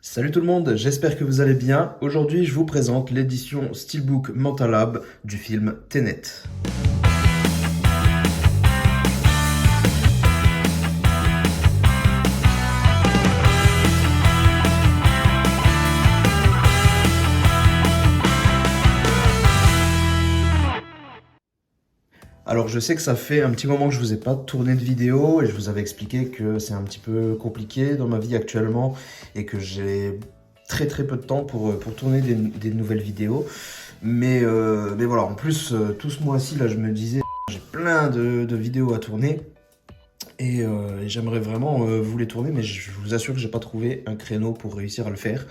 Salut tout le monde, j'espère que vous allez bien. Aujourd'hui, je vous présente l'édition Steelbook Mental Lab du film Tenet. Alors je sais que ça fait un petit moment que je vous ai pas tourné de vidéo et je vous avais expliqué que c'est un petit peu compliqué dans ma vie actuellement et que j'ai très peu de temps pour tourner des nouvelles vidéos. Mais voilà, en plus tout ce mois-ci là je me disais j'ai plein de vidéos à tourner et j'aimerais vraiment vous les tourner mais je vous assure que j'ai pas trouvé un créneau pour réussir à le faire.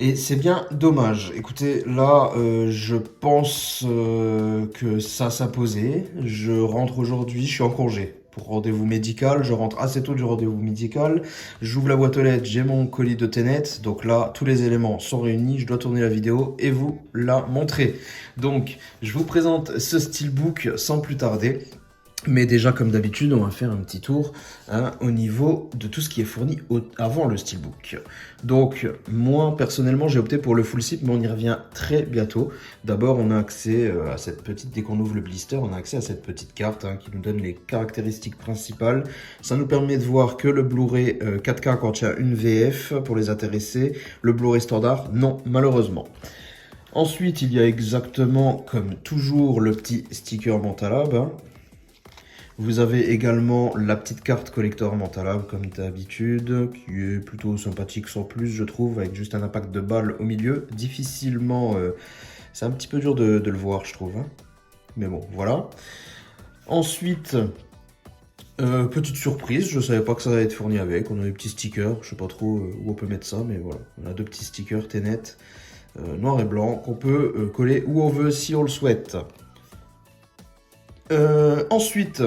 Et c'est bien dommage. Écoutez, là, je pense que ça s'imposait. Je rentre aujourd'hui, je suis en congé pour rendez-vous médical. Je rentre assez tôt du rendez-vous médical. J'ouvre la boîte aux lettres, j'ai mon colis de Tenet. Donc là, tous les éléments sont réunis. Je dois tourner la vidéo et vous la montrer. Donc, je vous présente ce steelbook sans plus tarder. Mais déjà, comme d'habitude, on va faire un petit tour au niveau de tout ce qui est fourni avant le steelbook. Donc, moi, personnellement, j'ai opté pour le full zip, mais on y revient très bientôt. D'abord, on a accès à cette petite, dès qu'on ouvre le blister, on a accès à cette petite carte qui nous donne les caractéristiques principales. Ça nous permet de voir que le Blu-ray 4K contient une VF pour les intéressés. Le Blu-ray standard, non, malheureusement. Ensuite, il y a exactement, comme toujours, le petit sticker Mental Lab. Vous avez également la petite carte collector Mental Lab comme d'habitude, qui est plutôt sympathique sans plus je trouve, avec juste un impact de balle au milieu. Difficilement, c'est un petit peu dur de le voir je trouve, mais bon voilà. Ensuite, petite surprise, je savais pas que ça allait être fourni avec, on a des petits stickers, je sais pas trop où on peut mettre ça, mais voilà. On a deux petits stickers Tenet, noir et blanc, qu'on peut coller où on veut si on le souhaite. Ensuite,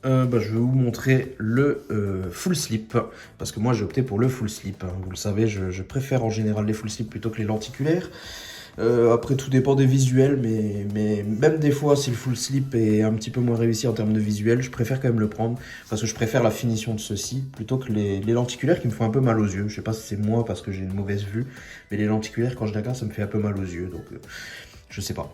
je vais vous montrer le full slip, parce que moi j'ai opté pour le full slip. Vous le savez, je préfère en général les full slip plutôt que les lenticulaires. Après, tout dépend des visuels, mais même des fois, si le full slip est un petit peu moins réussi en termes de visuel, je préfère quand même le prendre, parce que je préfère la finition de ceci, plutôt que les lenticulaires qui me font un peu mal aux yeux. Je sais pas si c'est moi, parce que j'ai une mauvaise vue, mais les lenticulaires, quand je les regarde, ça me fait un peu mal aux yeux, donc je sais pas.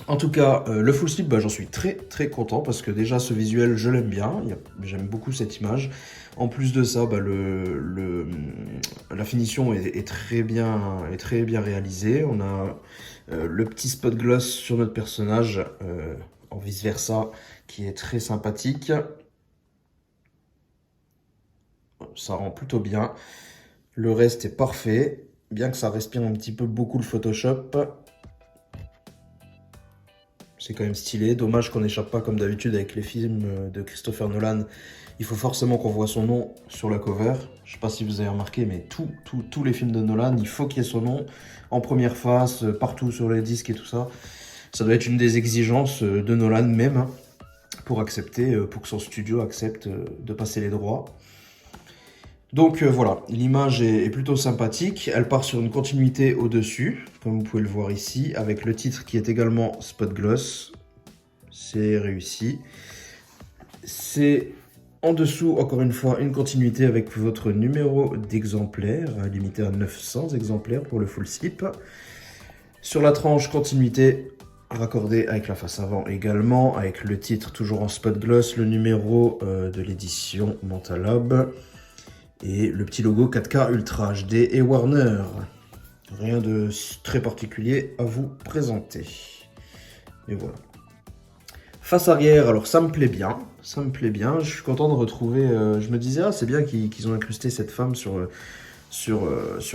En tout cas, le full slip, j'en suis très content parce que déjà ce visuel, je l'aime bien. J'aime beaucoup cette image. En plus de ça, la finition est très bien réalisée. On a le petit spot gloss sur notre personnage en vice versa qui est très sympathique. Ça rend plutôt bien. Le reste est parfait, bien que ça respire un petit peu beaucoup le Photoshop. C'est quand même stylé. Dommage qu'on n'échappe pas comme d'habitude avec les films de Christopher Nolan. Il faut forcément qu'on voit son nom sur la cover. Je sais pas si vous avez remarqué, mais tous les films de Nolan, il faut qu'il y ait son nom en première face, partout sur les disques et tout ça. Ça doit être une des exigences de Nolan même, pour accepter, pour que son studio accepte de passer les droits. Donc voilà, l'image est plutôt sympathique. Elle part sur une continuité au-dessus, comme vous pouvez le voir ici, avec le titre qui est également Spot Gloss. C'est réussi. C'est en dessous, encore une fois, une continuité avec votre numéro d'exemplaire, limité à 900 exemplaires pour le full slip. Sur la tranche, continuité raccordée avec la face avant également, avec le titre toujours en Spot Gloss, le numéro de l'édition Mental Lab. Et le petit logo 4K Ultra HD et Warner. Rien de très particulier à vous présenter. Et voilà. Face arrière, alors ça me plaît bien. Ça me plaît bien. Je suis content de retrouver... je me disais, c'est bien qu'ils ont incrusté cette femme sur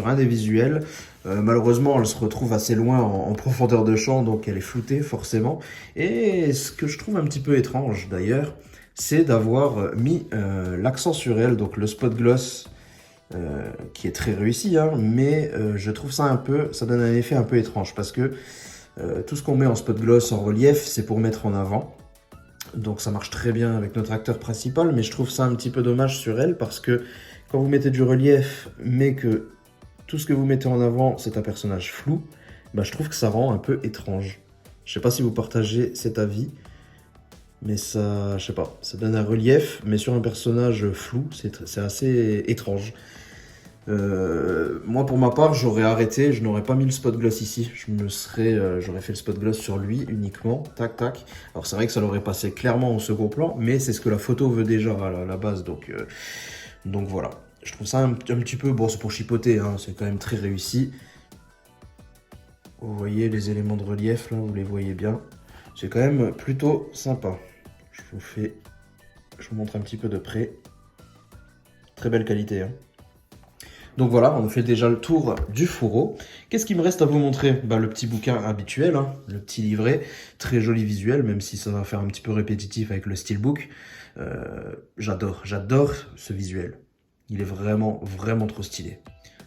un des visuels. Malheureusement, elle se retrouve assez loin en profondeur de champ, donc elle est floutée forcément. Et ce que je trouve un petit peu étrange d'ailleurs, c'est d'avoir mis l'accent sur elle, donc le spot gloss, qui est très réussi, mais je trouve ça ça donne un effet un peu étrange, parce que tout ce qu'on met en spot gloss, en relief, c'est pour mettre en avant. Donc ça marche très bien avec notre acteur principal, mais je trouve ça un petit peu dommage sur elle, parce que quand vous mettez du relief, mais que tout ce que vous mettez en avant, c'est un personnage flou, je trouve que ça rend un peu étrange. Je sais pas si vous partagez cet avis, mais ça, je sais pas, ça donne un relief, mais sur un personnage flou, c'est assez étrange. Moi, pour ma part, j'aurais arrêté, je n'aurais pas mis le spot gloss ici. J'aurais fait le spot gloss sur lui uniquement, tac tac. Alors c'est vrai que ça l'aurait passé clairement au second plan, mais c'est ce que la photo veut déjà à la base, donc voilà. Je trouve ça un petit peu, bon, c'est pour chipoter, hein, c'est quand même très réussi. Vous voyez les éléments de relief là, vous les voyez bien. C'est quand même plutôt sympa. Je vous montre un petit peu de près. Très belle qualité, hein. Donc voilà, on fait déjà le tour du fourreau. Qu'est-ce qu'il me reste à vous montrer? Bah, le petit bouquin habituel, hein, le petit livret, très joli visuel, même si ça va faire un petit peu répétitif avec le steelbook. J'adore ce visuel. Il est vraiment, vraiment trop stylé.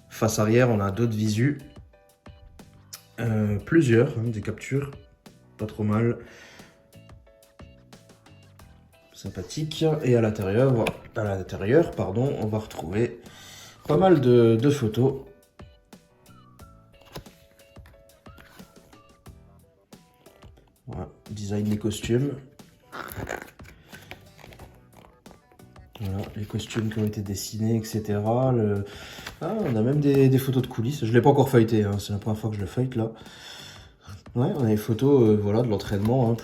Face arrière, on a d'autres visus. Plusieurs, hein, des captures, pas trop mal. Sympathique. Et à l'intérieur, on va retrouver pas mal de photos. Voilà, design des costumes. Voilà, les costumes qui ont été dessinés, etc. on a même des photos de coulisses. Je ne l'ai pas encore feuilleté, hein, c'est la première fois que je le feuillete là. Ouais, on a les photos voilà, de l'entraînement, hein,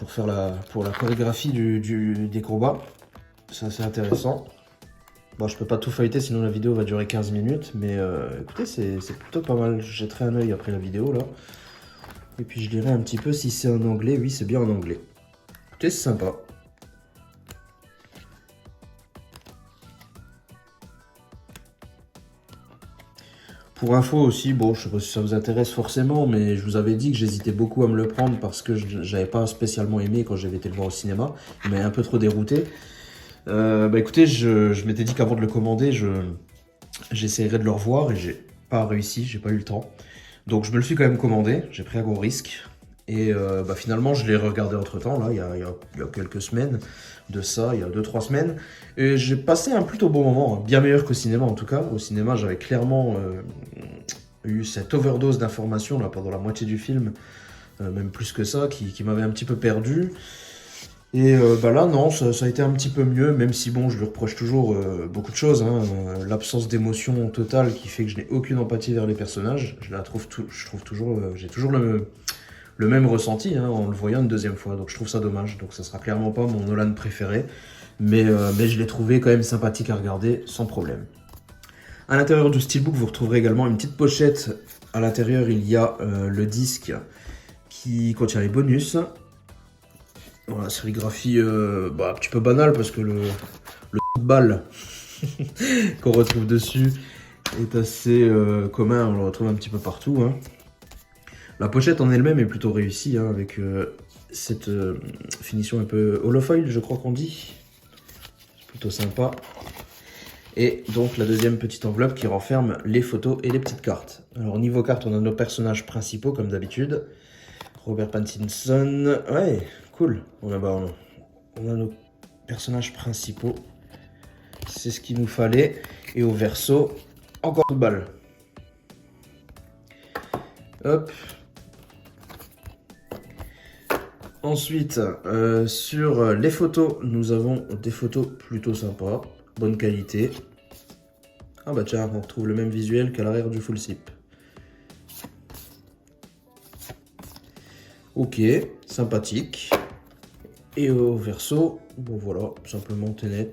pour la chorégraphie des combats. C'est assez intéressant. Bon, je peux pas tout feuilleter, sinon la vidéo va durer 15 minutes. Mais écoutez, c'est plutôt pas mal. Je jetterai un œil après la vidéo là. Et puis je lirai un petit peu si c'est en anglais. Oui, c'est bien en anglais. Écoutez, c'est sympa. Pour info aussi, bon, je sais pas si ça vous intéresse forcément, mais je vous avais dit que j'hésitais beaucoup à me le prendre parce que j'avais pas spécialement aimé quand j'avais été le voir au cinéma. Il m'a un peu trop dérouté. Bah écoutez, je m'étais dit qu'avant de le commander, j'essayerais de le revoir et j'ai pas réussi, j'ai pas eu le temps. Donc je me le suis quand même commandé, j'ai pris un gros risque. Et bah finalement, je l'ai regardé entre temps, là, il y a quelques semaines de ça, il y a 2-3 semaines. Et j'ai passé un plutôt bon moment, hein, bien meilleur qu'au cinéma en tout cas. Au cinéma, j'avais clairement eu cette overdose d'informations là pendant la moitié du film, même plus que ça, qui m'avait un petit peu perdu. Et bah là, non, ça a été un petit peu mieux, même si bon, je lui reproche toujours beaucoup de choses, hein, l'absence d'émotion totale qui fait que je n'ai aucune empathie vers les personnages. Je trouve toujours, j'ai toujours le même ressenti, hein, en le voyant une deuxième fois, donc je trouve ça dommage. Donc ça sera clairement pas mon Nolan préféré, mais je l'ai trouvé quand même sympathique à regarder sans problème. À l'intérieur du steelbook, vous retrouverez également une petite pochette. À l'intérieur, il y a le disque qui contient les bonus. Voilà, sérigraphie un petit peu banale parce que le balle qu'on retrouve dessus est assez commun, on le retrouve un petit peu partout, hein. La pochette en elle-même est plutôt réussie, hein, avec cette finition un peu holofoil, je crois qu'on dit. C'est plutôt sympa. Et donc la deuxième petite enveloppe qui renferme les photos et les petites cartes. Alors niveau cartes, on a nos personnages principaux comme d'habitude. Robert Pattinson, ouais, cool. On a nos personnages principaux. C'est ce qu'il nous fallait. Et au verso, encore une balle. Hop. Ensuite, sur les photos, nous avons des photos plutôt sympas, bonne qualité. Ah bah tiens, on retrouve le même visuel qu'à l'arrière du full zip. Ok, sympathique. Et au verso, bon voilà, simplement Tenet.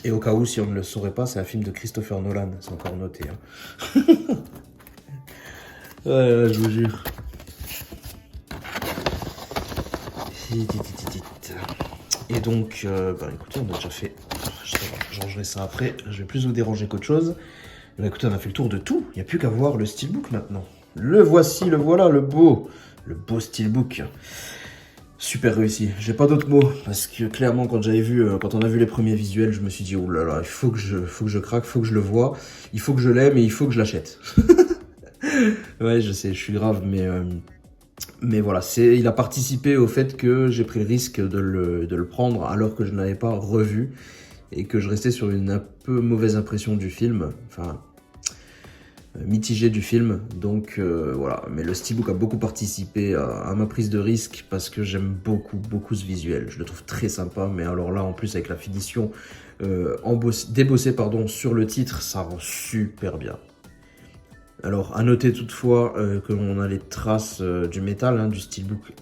Et au cas où, si on ne le saurait pas, c'est un film de Christopher Nolan, c'est encore noté, hein. Ouais, je vous jure. Et donc, écoutez, on a déjà fait. Je rangerai ça après. Je vais plus vous déranger qu'autre chose. Écoutez, on a fait le tour de tout. Il n'y a plus qu'à voir le steelbook maintenant. Le voici, le voilà, le beau steelbook. Super réussi. J'ai pas d'autres mots parce que clairement, quand on a vu les premiers visuels, je me suis dit oh là là, il faut que je craque, il faut que je le voie, il faut que je l'aime et il faut que je l'achète. Ouais, je sais, je suis grave, mais voilà, il a participé au fait que j'ai pris le risque de le prendre alors que je n'avais pas revu et que je restais sur une un peu mauvaise impression du film. Enfin, mitigé du film, donc voilà. Mais le steelbook a beaucoup participé à ma prise de risque parce que j'aime beaucoup ce visuel. Je le trouve très sympa, mais alors là, en plus avec la finition débossée pardon, sur le titre, ça rend super bien. Alors, à noter toutefois que l'on a les traces du métal, hein, du steelbook,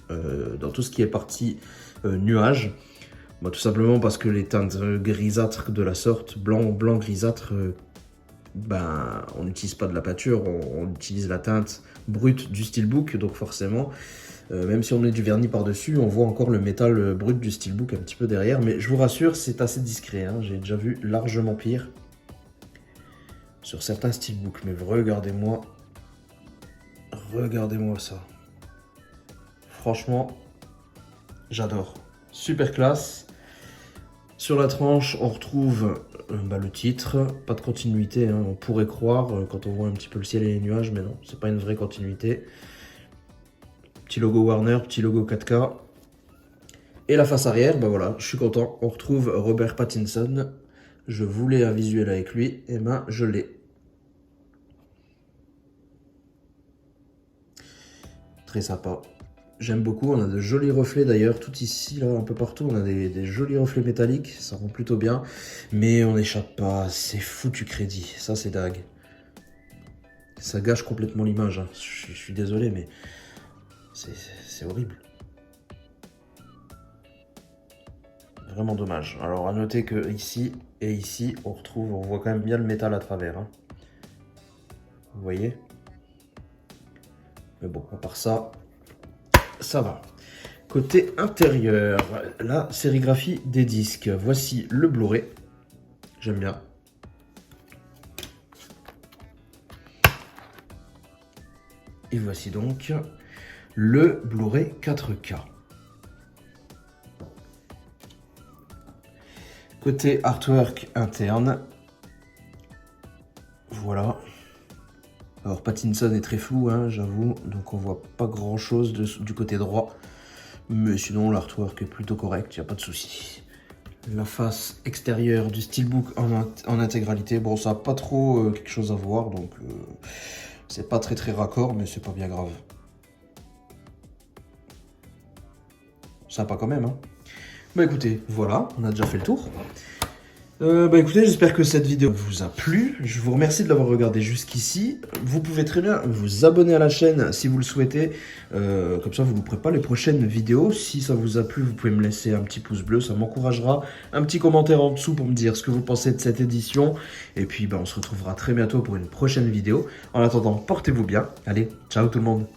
dans tout ce qui est partie nuage. Bah, tout simplement parce que les teintes grisâtres de la sorte, blanc grisâtre, ben, on n'utilise pas de la pâture, on utilise la teinte brute du steelbook, donc forcément, même si on met du vernis par-dessus, on voit encore le métal brut du steelbook un petit peu derrière, mais je vous rassure, c'est assez discret, hein, j'ai déjà vu largement pire sur certains steelbooks, mais regardez-moi ça. Franchement, j'adore. Super classe. Sur la tranche, on retrouve le titre, pas de continuité, hein, on pourrait croire quand on voit un petit peu le ciel et les nuages, mais non, c'est pas une vraie continuité. Petit logo Warner, petit logo 4K. Et la face arrière, ben voilà, je suis content, on retrouve Robert Pattinson. Je voulais un visuel avec lui, et ben je l'ai. Très sympa. J'aime beaucoup, on a de jolis reflets d'ailleurs, tout ici, là, un peu partout, on a des jolis reflets métalliques, ça rend plutôt bien, mais on n'échappe pas, c'est foutu crédit, ça c'est dingue. Ça gâche complètement l'image, hein. Je suis désolé, mais c'est horrible. Vraiment dommage. Alors à noter que ici et ici, on voit quand même bien le métal à travers, hein. Vous voyez? Mais bon, à part ça, ça va. Côté intérieur, la sérigraphie des disques. Voici le Blu-ray. J'aime bien. Et voici donc le Blu-ray 4K. Côté artwork interne, voilà. Alors Pattinson est très flou, hein, j'avoue, donc on voit pas grand chose du côté droit. Mais sinon l'artwork est plutôt correct, il n'y a pas de souci. La face extérieure du steelbook en intégralité, bon ça n'a pas trop quelque chose à voir, donc c'est pas très raccord, mais c'est pas bien grave. Sympa quand même, hein. Bah écoutez, voilà, on a déjà fait le tour. Écoutez, j'espère que cette vidéo vous a plu. Je vous remercie de l'avoir regardé jusqu'ici. Vous pouvez très bien vous abonner à la chaîne si vous le souhaitez. Comme ça, vous ne louperez pas les prochaines vidéos. Si ça vous a plu, vous pouvez me laisser un petit pouce bleu. Ça m'encouragera. Un petit commentaire en dessous pour me dire ce que vous pensez de cette édition. Et puis, on se retrouvera très bientôt pour une prochaine vidéo. En attendant, portez-vous bien. Allez, ciao tout le monde.